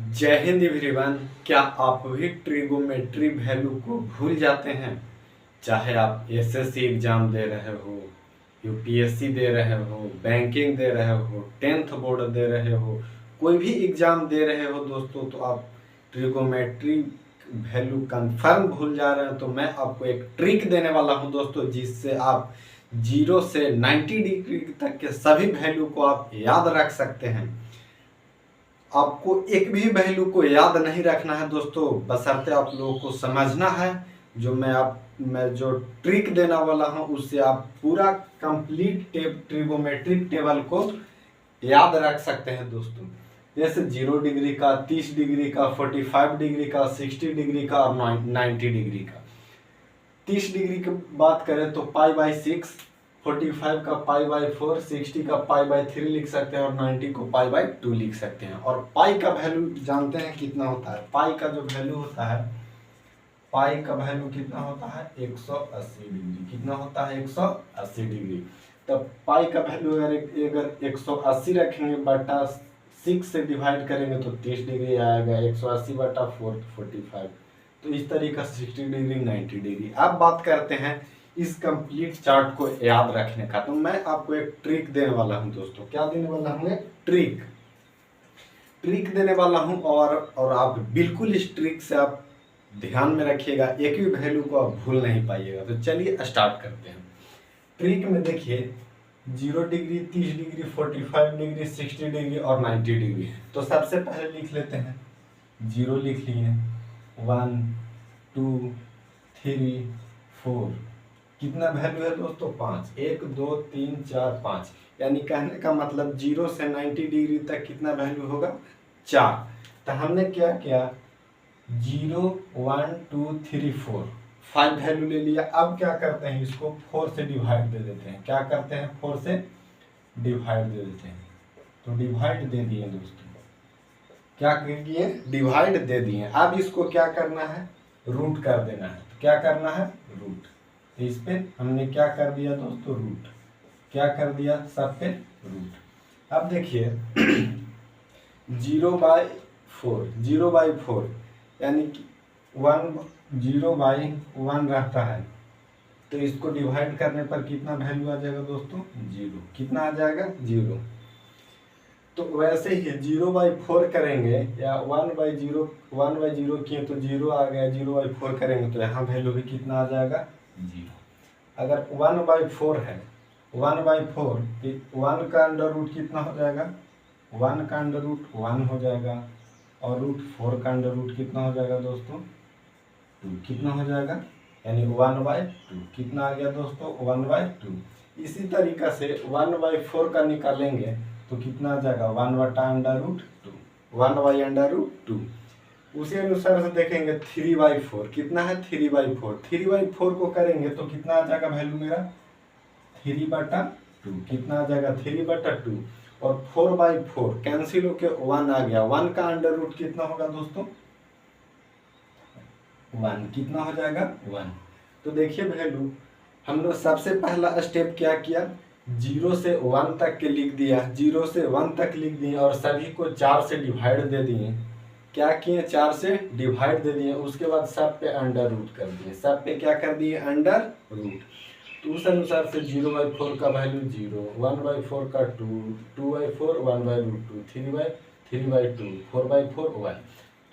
जय हिंद एवरीवन। क्या आप भी ट्रिगोमेट्री वैल्यू को भूल जाते हैं? चाहे आप एसएससी एग्जाम दे रहे हो, यूपीएससी दे रहे हो, बैंकिंग दे रहे हो, 10th बोर्ड दे रहे हो, कोई भी एग्जाम दे रहे हो दोस्तों, तो आप ट्रिगोमेट्री वैल्यू कंफर्म भूल जा रहे हैं। तो मैं आपको एक ट्रिक देने वाला हूं दोस्तों, जिससे आप 0 से 90 डिग्री तक के सभी वैल्यू को आप याद रख सकते हैं। आपको एक भी वैल्यू को याद नहीं रखना है दोस्तों, बशर्ते आप लोगों को समझना है। मैं जो ट्रिक देने वाला हूं, उससे आप पूरा कंप्लीट ट्रिगोमेट्रिक टेबल को याद रख सकते हैं दोस्तों। जैसे 0 डिग्री का, 30 डिग्री का, 45 डिग्री का, 60 डिग्री का और 90 डिग्री का। 30 डिग्री की बात करें तो π/6, 45 का π/4, 60 का π/3 लिख सकते हैं और 90 को π/2 लिख सकते हैं। और पाई का वैल्यू जानते हैं कितना होता है? पाई का जो वैल्यू होता है, पाई का वैल्यू कितना होता है? 180 डिग्री। कितना होता है? 180 डिग्री। तब पाई का वैल्यू अगर 180 रखेंगे बटा 6 से डिवाइड करेंगे तो 30 डिग्री आएगा। 180 बटा 4 45। तो इस तरीके 60 डिग्री, 90 डिग्री। अब बात करते हैं इस कंप्लीट चार्ट को याद रखने का। तो मैं आपको एक ट्रिक देने वाला हूं दोस्तों। क्या देने वाला हूं? एक ट्रिक देने वाला हूं। और आप बिल्कुल इस ट्रिक से आप ध्यान में रखिएगा, एक भी वैल्यू को आप भूल नहीं पाइएगा। तो चलिए स्टार्ट करते हैं। ट्रिक में देखिए 0 डिग्री, 30 डिग्री, 45 डिग्री, 60 डिग्री और 90 डिग्री है। तो सबसे पहले लिख लेते हैं। 0 लिख लिए, 1 2 3 4। कितना वैल्यू है दोस्तों? 5। 1 2 3 4 5। यानी कहने का मतलब 0 से 90 डिग्री तक कितना वैल्यू होगा? 4। तो हमने क्या किया? 0 1 2 3 4, 5 वैल्यू ले लिया। अब क्या करते हैं? इसको 4 से डिवाइड दे देते हैं। क्या करते हैं? 4 से डिवाइड दे देते हैं। तो डिवाइड दे दिए दोस्तों। क्या किए? डिवाइड दे दिए। अब इसको क्या करना है? रूट कर देना है। तो क्या करना है? रूट। तो इस पे हमने क्या कर दिया दोस्तों? रूट। क्या कर दिया? सब पे रूट। अब देखिए 0/4, 0/4 यानी कि 0/1 रहता है। तो इसको डिवाइड करने पर कितना वैल्यू आ जाएगा दोस्तों? 0। कितना आ जाएगा? 0। तो वैसे ही 0/4 करेंगे या 1/0 किए तो 0 आ गया। 0/4 करेंगे तो यहाँ वैल्यू भी कितना आ जाएगा? 0। अगर 1/4 है, 1/4 तो 1 का अंडर रूट कितना हो जाएगा? 1 का अंडर रूट 1 हो जाएगा। और रूट 4 का अंडर रूट कितना हो जाएगा दोस्तों? 2। कितना हो जाएगा? यानी 1/2। कितना आ गया दोस्तों? 1/2। इसी तरीका से 1/4 का निकालेंगे तो कितना आ जाएगा? 1/√2, 1/√2। उसी अनुसार से देखेंगे 3/4। कितना है? 3/4। 3/4 को करेंगे तो कितना आ जाएगा वैल्यू मेरा? 3/2। कितना आ जाएगा? 3/2। और 4/4 कैंसिल होके 1 आ गया। 1 का अंडर रूट कितना होगा दोस्तों? 1। कितना हो जाएगा? 1। तो देखिए वैल्यू हम लोग सबसे पहला स्टेप क्या किया? 0 से 1 तक के लिख दिया। 0 से 1 तक लिख दिए और सभी को 4 से डिवाइड दे दिए। क्या किए? 4 से डिवाइड दे दिए। उसके बाद सब पे अंडर रूट कर दिए। सब पे क्या कर दिए? Under root. तो उस अनुसार से 0/4 का वैल्यू 0, 1/4 का 2, 2/4 1/√2, 3/2 4/4 1।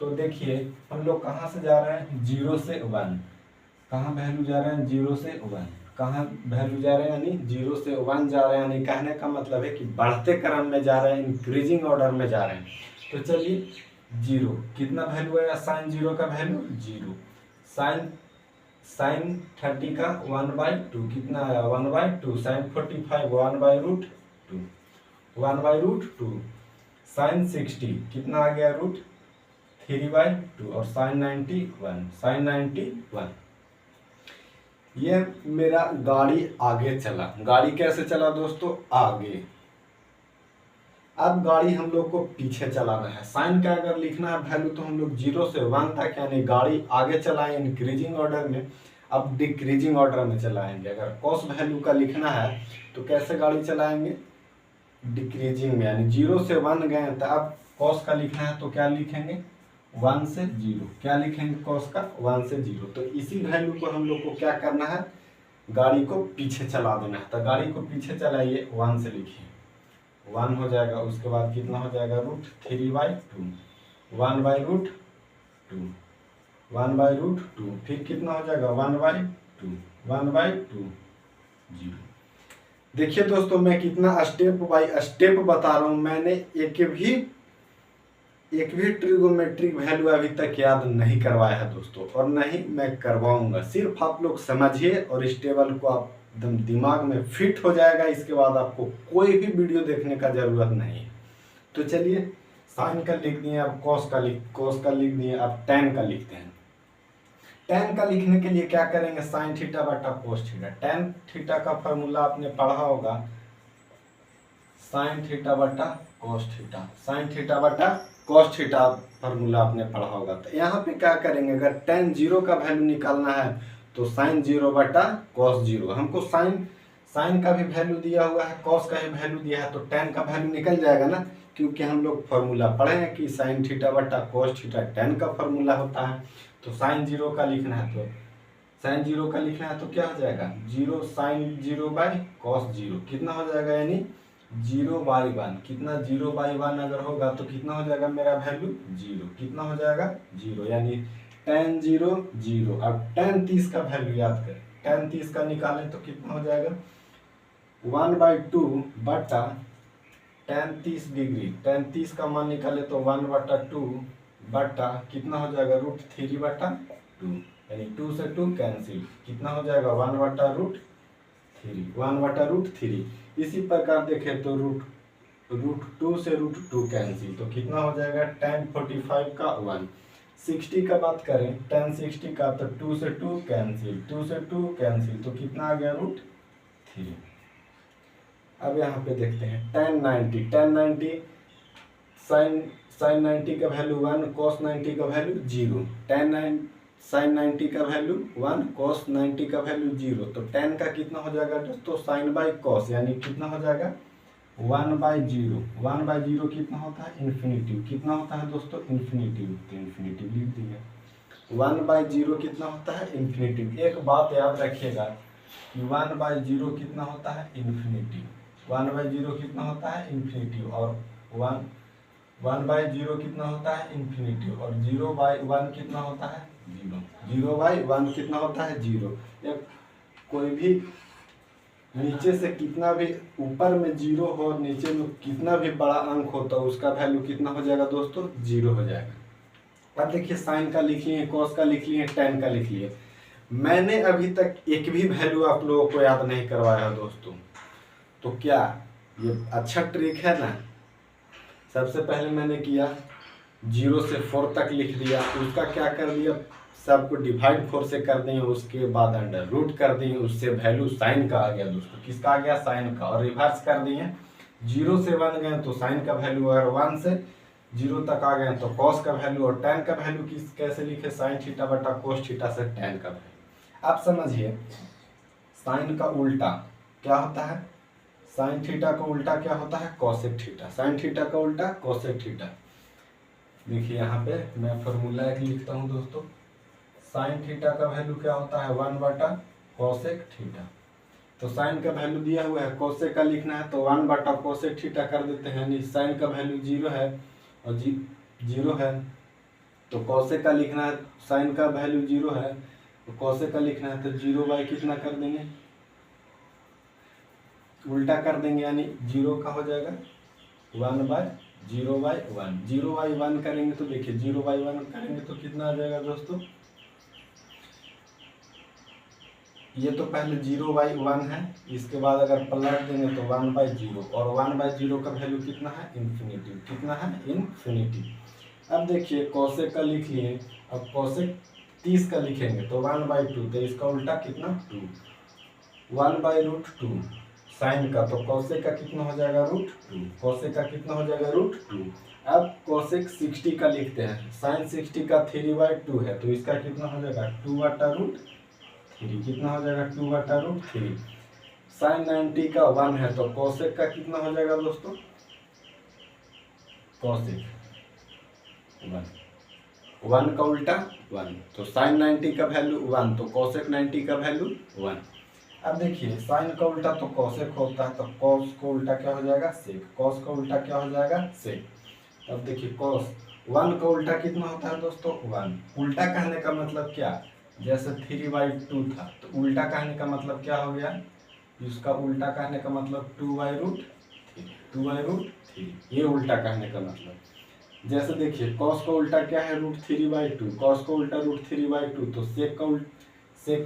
तो देखिए हम लोग कहाँ से जा रहे हैं? 0 से 1। कहाँ वैल्यू जा रहे हैं? 0 से 1। कहाँ वैल्यू जा रहे हैं? यानी 0 से 1 जा रहे हैं। यानी कहने का मतलब है कि बढ़ते क्रम में जा रहे हैं, इंक्रीजिंग ऑर्डर में जा रहे हैं। तो चलिए 0 कितना वैल्यू आया? साइन 0 का वैल्यू 0। साइन 30 का 1/2 कितना आया? 1/2। साइन 45 1/√2, 1/√2। साइन 60 कितना आ गया? √3/2। और साइन 91, साइन 91। ये मेरा गाड़ी आगे चला। गाड़ी कैसे चला दोस्तों? आगे। अब गाड़ी हम लोग को पीछे चलाना है। साइन का अगर लिखना है वैल्यू तो हम लोग 0 से 1 तक यानी गाड़ी आगे चलाएं इंक्रीजिंग ऑर्डर में। अब डिक्रीजिंग ऑर्डर में चलाएंगे। अगर कॉस वैल्यू का लिखना है तो कैसे गाड़ी चलाएंगे? डिक्रीजिंग में, यानी 0 से 1 गए तो अब कॉस का लिखना है तो क्या लिखेंगे 1 से 0। क्या लिखेंगे कॉस का 1 से 0। तो इसी वैल्यू को हम लोग को क्या करना है, गाड़ी को पीछे चला देना है। तो गाड़ी को पीछे चलाइए, 1 से लिखिए 1 हो जाएगा। उसके बाद कितना हो जाएगा √3/2, 1/√2, 1/√2, फिर कितना हो जाएगा 1/2, 1/2, 0। देखिए दोस्तों, मैं कितना स्टेप बाय स्टेप बता रहा हूँ। मैंने एक भी ट्रिगोमेट्रिक वैल्यू अभी तक याद नहीं करवाया है दोस्तों, और नहीं मैं करवाऊंगा। सिर्फ आप लोग समझिए और इस टेबल को आप एकदम दिमाग में फिट हो जाएगा। इसके बाद आपको कोई भी वीडियो देखने का जरूरत नहीं है। तो चलिए, साइन का लिख दिए, अब कॉस का लिख दिए, अब tan का लिखते हैं। tan का लिखने के लिए क्या करेंगे, साइन थीटा बटा कोस थीटा। tan थीटा का फॉर्मूला आपने पढ़ा होगा, साइन थीटा बटा कोस थीटा, साइन थीटा बटा कोस थीटा फॉर्मूला आपने पढ़ा होगा। तो यहाँ पे क्या करेंगे, अगर tan 0 का वैल्यू निकालना है तो साइन 0 बटा कॉस 0। हमको साइन का भी वैल्यू दिया हुआ है, कॉस का भी वैल्यू दिया है, तो tan का वैल्यू निकल जाएगा ना, क्योंकि हम लोग फॉर्मूला पढ़े हैं कि साइन थीटा बटा कोस थीटा tan का फॉर्मूला होता है। तो साइन 0 का लिखना है, तो साइन 0 का लिखना है तो क्या हो जाएगा 0 साइन 0/cos 0, कितना हो जाएगा, यानी 0/1। कितना 0/1 अगर होगा तो कितना हो जाएगा मेरा वैल्यू 0, कितना हो जाएगा 0, यानी tan 0 0। अब tan 30 का वैल्यू याद करें, tan 30 का निकालें तो कितना हो जाएगा 1/2 बटा tan 30 डिग्री। tan 30 का मान निकाले तो 1/2 बटा कितना हो जाएगा √3/2, यानी 2 से 2 कैंसिल, कितना हो जाएगा 1/√3, 1/√3। इसी प्रकार देखें तो √2 से √2 कैंसिल, तो कितना हो जाएगा tan 45 का 1। 60 का बात करें, tan 60 का, तो 2 से 2 कैंसिल, 2 से 2 कैंसिल, तो कितना आ गया √3। अब यहाँ पे देखते हैं tan 90 साइन 90 का वैल्यू 1, cos 90 का वैल्यू 0, साइन 90 का वैल्यू 1, cos 90 का वैल्यू 0। तो tan का कितना हो जाएगा दोस्तों साइन बाई कॉस, यानी कितना हो जाएगा 1/0। 1/0 कितना होता है इन्फिनिटिव, कितना होता है दोस्तों इन्फिनिटिव, तो इन्फिनिटिव लिख दिया। 1/0 कितना होता है इन्फिनिटिव। एक बात याद रखिएगा कि 1/0 कितना होता है इन्फिनिटिव, 1/0 कितना होता है इन्फिनिटिव, और 1/0 कितना होता है इन्फिनिटिव, और 0/1 कितना होता है 0, 0/1 कितना होता है 0। एक कोई भी नीचे से कितना भी ऊपर में 0 हो, नीचे में कितना भी बड़ा अंक हो, तो उसका वैल्यू कितना हो जाएगा दोस्तों 0 हो जाएगा। अब देखिए, साइन का लिख लिए, कॉस का लिख लिए, tan का लिख लिए। मैंने अभी तक एक भी वैल्यू आप लोगों को याद नहीं करवाया दोस्तों। तो क्या ये अच्छा ट्रिक है ना। सबसे पहले मैंने किया 0 से 4 तक लिख दिया, उसका क्या कर दिया, सबको डिवाइड 4 से कर दिए, उसके बाद अंडर रूट कर दिए, उससे वैल्यू साइन का आ गया दोस्तों, किसका आ गया साइन का, और रिवर्स कर दिए 0 से 1 गए तो साइन का वैल्यू, अगर 1 से 0 तक आ गए तो कॉस का वैल्यू, और tan का वैल्यू कैसे लिखे, साइन थीटा बटा कोस थीटा से tan का वैल्यू। आप समझिए, साइन का उल्टा क्या होता है, साइन थीटा का उल्टा क्या होता है कोसेक थीटा, साइन थीटा का उल्टा कोसेक थीटा। देखिए यहाँ पे मैं फॉर्मूला एक लिखता हूँ दोस्तों, साइन थीटा का वैल्यू क्या होता है 1/कोसेक थीटा। तो साइन का वैल्यू दिया हुआ है, कोसेक का लिखना है तो 1/कोसेक थीटा कर देते हैं, यानी साइन का वैल्यू 0 है और 0 है, तो कोसेक का लिखना है, साइन का वैल्यू 0 है तो कोसेक का लिखना है, तो 0 कितना कर देंगे, उल्टा कर देंगे, यानी 0 का हो जाएगा 1/0/1। 0/1 करेंगे तो देखिए 0/1 करेंगे तो कितना आ जाएगा दोस्तों, ये तो पहले 0/1 है, इसके बाद अगर पलट देंगे तो 1/0, और 1/0 का वैल्यू कितना है इन्फिनिटी, कितना है इन्फिनिटी। अब देखिए कोसेक का लिख लिए, अब कोसेक 30 का लिखेंगे तो 1/2, तो इसका उल्टा कितना 2, 1/√2 साइन का, तो कोसेक का कितना हो जाएगा √2, कोसेक का कितना हो जाएगा √2। अब कोसेक 60 का लिखते हैं, साइन 60 का 3/2 है, तो इसका कितना हो जाएगा 2/√3, कितना हो जाएगा 2/√3। साइन 90 का 1 है तो कोसेक का कितना हो जाएगा दोस्तों, कोसेक 1 का उल्टा 1, तो साइन 90 का वैल्यू 1 तो कोसेक 90 का वैल्यू 1। अब देखिए साइन का उल्टा तो कोसेक होता है, तो कॉस को उल्टा क्या हो जाएगा, सेक, कॉस का उल्टा क्या हो जाएगा, सेक। अब देखिए कॉस 1 का उल्टा कितना होता है दोस्तों, 1। उल्टा कहने का मतलब क्या, जैसे 3/2 था तो उल्टा कहने का मतलब क्या हो गया, इसका उल्टा कहने का मतलब 2/√3, ये उल्टा कहने का मतलब। जैसे देखिए कॉस का उल्टा क्या है, √3/2, कॉस का उल्टा √3/2, तो सेक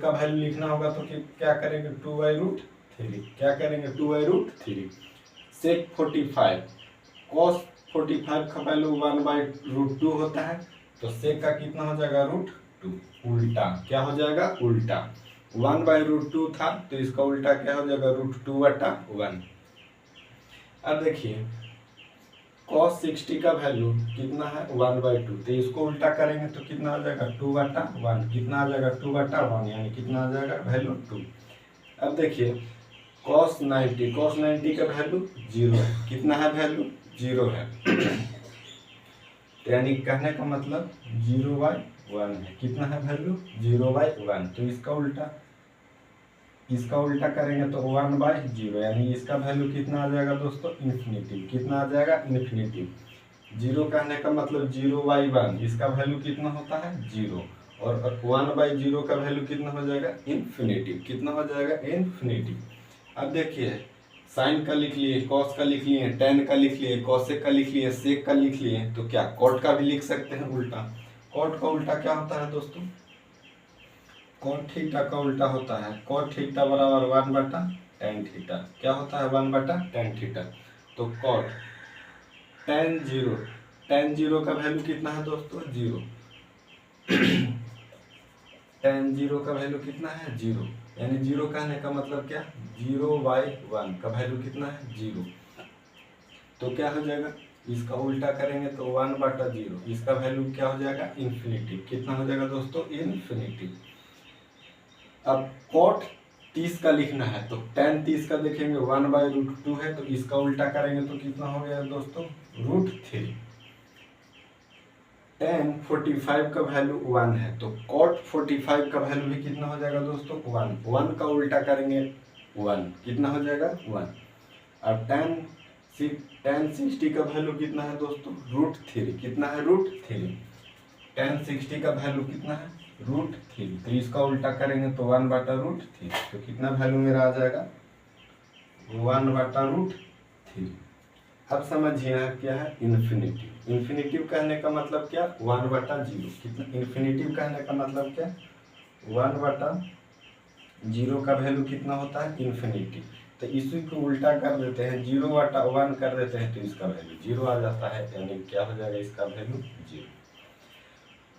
का वैल्यू लिखना होगा तो क्या करेंगे, 2/√3, क्या करेंगे 2/√3। सेक 45, कॉस 45 का वैल्यू 1/√2 होता है, तो सेक का कितना हो जाएगा, √2, उल्टा क्या हो जाएगा, उल्टा 1/√2 था तो इसका उल्टा क्या हो जाएगा, √2/1। अब देखिए cos 60 का वैल्यू कितना है, 1/2, तो इसको उल्टा करेंगे तो कितना आ जाएगा, 2/1, कितना आ जाएगा, 2/1, यानी कितना आ जाएगा, वैल्यू 2। अब देखिए cos 90 का वैल्यू 0 है, कितना है वैल्यू, 0 है, तो यानी कहने का मतलब 0/1 है, कितना है वैल्यू, 0/1, तो इसका उल्टा करेंगे तो 1/0, यानी इसका वैल्यू कितना आ जाएगा दोस्तों, इन्फिनिटी, कितना आ जाएगा, इन्फिनिटी। 0 कहने का मतलब 0/1, इसका वैल्यू कितना होता है, 0, और 1/0 का वैल्यू कितना हो जाएगा, इन्फिनिटी, कितना हो जाएगा, इन्फिनिटी। अब देखिए साइन का लिख लिए, कॉस का लिख लिए, टेन का लिख लिए, कॉसेक का लिख लिए, सेक का लिख लिए, तो क्या कॉट का भी लिख सकते हैं उल्टा। कॉट का उल्टा क्या होता है दोस्तों, कॉट थीटा का उल्टा होता है कॉट थीटा बराबर 1/tan थीटा, क्या होता है, 1/tan थीटा। तो कॉट tan 0 का वैल्यू कितना है दोस्तों, 0, tan 0 का वैल्यू कितना है, 0, यानी 0 कहने का मतलब क्या, 0/1 का वैल्यू कितना है, 0, तो क्या हो जाएगा, इसका उल्टा करेंगे तो 1/0, इसका वैल्यू क्या हो जाएगा, इन्फिनिटी, कितना हो जाएगा दोस्तों, इन्फिनिटी। अब cot 30 का लिखना है तो tan 30 का देखेंगे 1/√2 है, तो इसका उल्टा करेंगे तो कितना हो गया दोस्तों, √3। tan 45 का वैल्यू 1 है, तो cot 45 का वैल्यू भी कितना हो जाएगा दोस्तों, 1 का उल्टा करेंगे 1, कितना हो जाएगा, 1। अब tan 60 का वैल्यू कितना है दोस्तों, √3, कितना है, √3। tan 60 का वैल्यू कितना है, √3, तो इसका उल्टा करेंगे तो 1/√3, तो कितना वैल्यू मेरा आ जाएगा, 1/√3। अब समझिए क्या है, इन्फिनिटिव। इन्फिनिटिव कहने का मतलब क्या, 1/0, कितना, इन्फिनिटिव कहने का मतलब क्या, 1/0 का वैल्यू कितना होता है, इन्फिनिटी, तो इसी को उल्टा कर देते हैं, 0/1 कर देते हैं तो इसका वैल्यू 0 आ जाता है, यानी क्या हो जाएगा, इसका वैल्यू 0।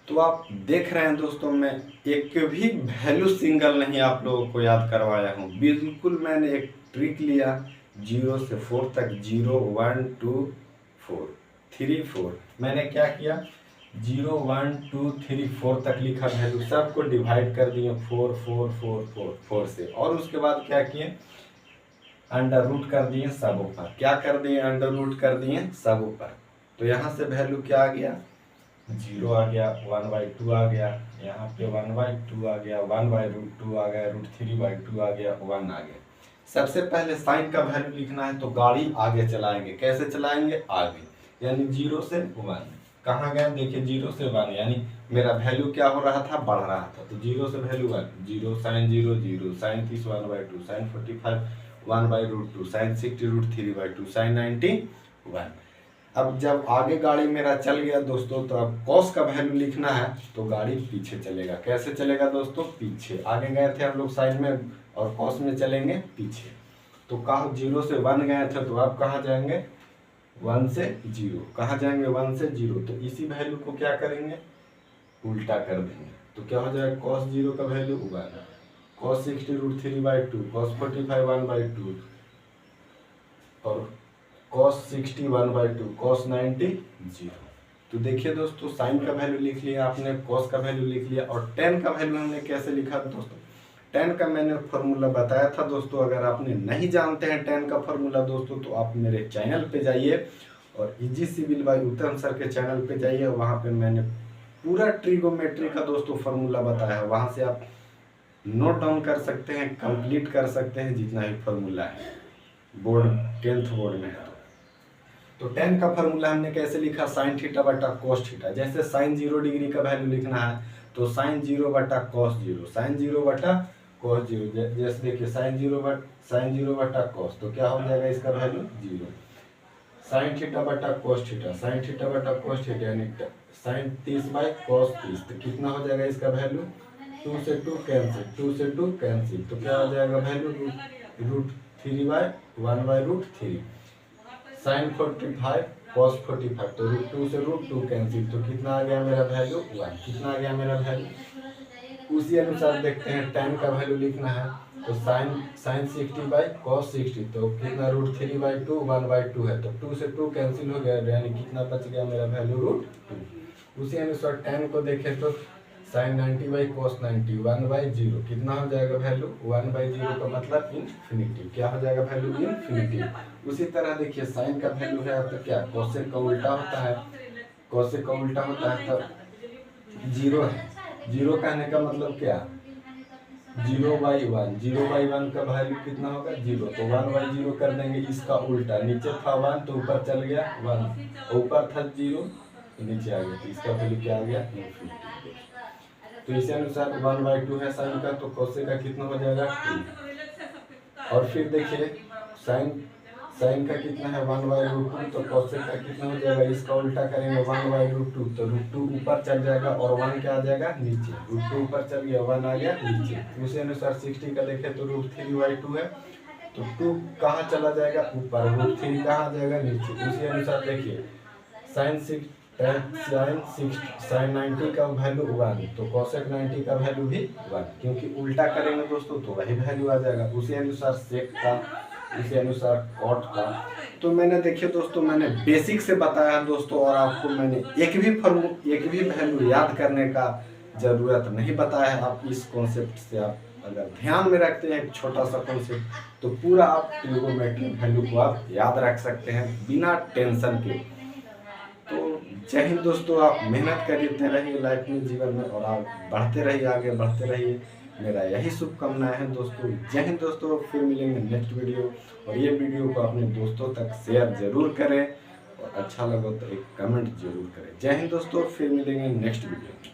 तो आप देख रहे हैं दोस्तों, मैं एक भी वैल्यू सिंगल नहीं आप लोगों को याद करवाया हूँ, बिल्कुल मैंने एक ट्रिक लिया 0 से 4 तक, 0 1 2 4 3 4, मैंने क्या किया, 0 1 2 3 4 तक लिखा वैल्यू, सबको डिवाइड कर दिए 4 4 4 4 4 से, और उसके बाद क्या किए, अंडर रूट कर दिए सब ऊपर, क्या कर दिए, अंडर रूट कर दिए सब ऊपर, तो यहाँ से वैल्यू क्या आ गया, 0 आ गया, 1/2 आ गया, यहाँ पे 1/2 आ गया, 1/√2 आ गया, √3/2 आ गया, 1 आ गया। सबसे पहले साइन का वैल्यू लिखना है तो गाड़ी आगे चलाएंगे, कैसे चलाएंगे, आगे, यानी 0 से 1, कहाँ गए, देखिए 0 से 1, यानी मेरा वैल्यू क्या हो रहा था, बढ़ रहा था, तो 0 से value 1, 0 sin 0 0, sin 30 1/2, sin 45 1/√2, sin 60 √3/2, sin 90 1। अब जब आगे गाड़ी मेरा चल गया दोस्तों, तो अब कॉस का वैल्यू लिखना है तो गाड़ी पीछे चलेगा, कैसे चलेगा दोस्तों, पीछे, आगे गए थे हम लोग साइन में और कॉस में चलेंगे पीछे, तो कहाँ 0 से 1 गए थे तो अब कहाँ जाएंगे, 1 से 0, कहाँ जाएंगे, 1 से 0, तो इसी वैल्यू को क्या करेंगे, उल्टा कर देंगे, तो क्या हो जाएगा, cos 0 का वैल्यू 1, cos 60 √3/2, cos 45 1/2, और cos 60 1/2, cos 90 0। तो देखिए दोस्तों, साइन का वैल्यू लिख लिया आपने, cos का वैल्यू लिख लिया, और tan का वैल्यू हमने कैसे लिखा दोस्तों, tan का मैंने फार्मूला बताया था दोस्तों। अगर आपने नहीं जानते हैं tan का फार्मूला दोस्तों, तो आप मेरे चैनल पे जाइए और इजी सिविल बाय उत्तम सर के चैनल पे जाइए। वहाँ पे मैंने पूरा ट्रिगोमेट्री का दोस्तों फार्मूला बताया है। वहाँ से आप नोट डाउन कर सकते हैं, कंप्लीट कर सकते हैं जितना भी फार्मूला है, बोर्ड 10th बोर्ड में है। तो tan का फार्मूला हमने कैसे लिखा, साइन थीटा बटा कोस थीटा। जैसे साइन 0 डिग्री का वैल्यू लिखना है तो साइन 0 बटा कोस 0, साइन 0 बटा कोस 0। जैसे देखिए साइन 0 बटा कोस, तो क्या हो जाएगा इसका वैल्यू 0। साइन थीटा बटा कोस थीटा, साइन थीटा बटा कोस थीटा यानी साइन 30 बाई कोस 30, तो कितना हो जाएगा इसका वैल्यू, 2 से 2 कैंसिल, 2 से 2 कैंसिल, तो क्या हो जाएगा value root 3 by 1 by root 3। Sine 45 cos 45, तो रूट 2 से रूट 2 कैंसिल, तो कितना आ गया मेरा वैल्यू 1। कितना आ गया मेरा वैल्यू। उसी अनुसार देखते हैं tan का वैल्यू लिखना है तो साइन 60 बाई कॉस 60, तो कितना रूट 3 बाई 2 1 बाई 2 है, तो 2 से 2 कैंसिल हो गया, यानी कितना बच गया मेरा वैल्यू रूट 2। उसी अनुसार tan को देखें तो साइन 90 बाई कॉस 90 1 बाई 0, कितना हो जाएगा वैल्यू 1 बाई 0 का मतलब इन्फिनिटी। क्या हो जाएगा वैल्यू इन्फिनिटी। उसी तरह देखिए साइन का वैल्यू है तो क्या कोसेक का उल्टा होता है, कोसेक का उल्टा होता है तो 0 है। 0 कहने का मतलब क्या, 0 बाई 1, 0 बाई 1 का वैल्यू कितना होगा 0, तो 1 बाई 0 कर देंगे इसका उल्टा। नीचे था 1 तो ऊपर चल गया 1, ऊपर था 0 तो नीचे आ गया, तो इसका वैल्यू क्या आ गया इन्फिनिटी। तो इसी अनुसार 1 बाई 2 है साइन का, तो कोसेक का कितना हो जाएगा 2। और फिर देखिए साइन का कितना है 1 बाई रूट 2, तो कोसेक का कितना हो जाएगा, इसका उल्टा करेंगे 1 बाई रूट 2, तो रूट 2 ऊपर चल जाएगा और 1 क्या आ जाएगा नीचे, रूट 2 ऊपर चल गया 1 आ गया नीचे। उसी अनुसार 60 का देखें तो रूट 3 बाई 2 है, तो 2 कहाँ चला जाएगा ऊपर, रूट 3 कहाँ आ जाएगा नीचे। उसी अनुसार देखिए साइन 90 का वैल्यू 1, तो कोसेक 90 का वैल्यू भी 1, क्योंकि उल्टा करेंगे दोस्तों तो वही वैल्यू आ जाएगा। उसी अनुसार सेक का, इसी अनुसार कॉट का। तो मैंने देखिए दोस्तों मैंने बेसिक से बताया दोस्तों, और आपको मैंने एक भी वैल्यू याद करने का ज़रूरत नहीं बताया है। आप इस कॉन्सेप्ट से आप अगर ध्यान में रखते हैं एक छोटा सा कॉन्सेप्ट, तो पूरा आप ट्रिगोमेट्रिक वैल्यू को आप याद रख सकते हैं बिना टेंशन के। तो जय हिंद दोस्तों, आप मेहनत करते रहिए लाइफ में, जीवन में, और आप बढ़ते रहिए, आगे बढ़ते रहिए, मेरा यही शुभकामनाएं हैं दोस्तों। जय हिंद दोस्तों, फिर मिलेंगे नेक्स्ट वीडियो, और ये वीडियो को अपने दोस्तों तक शेयर जरूर करें, और अच्छा लगा तो एक कमेंट जरूर करें। जय हिंद दोस्तों, फिर मिलेंगे नेक्स्ट वीडियो में।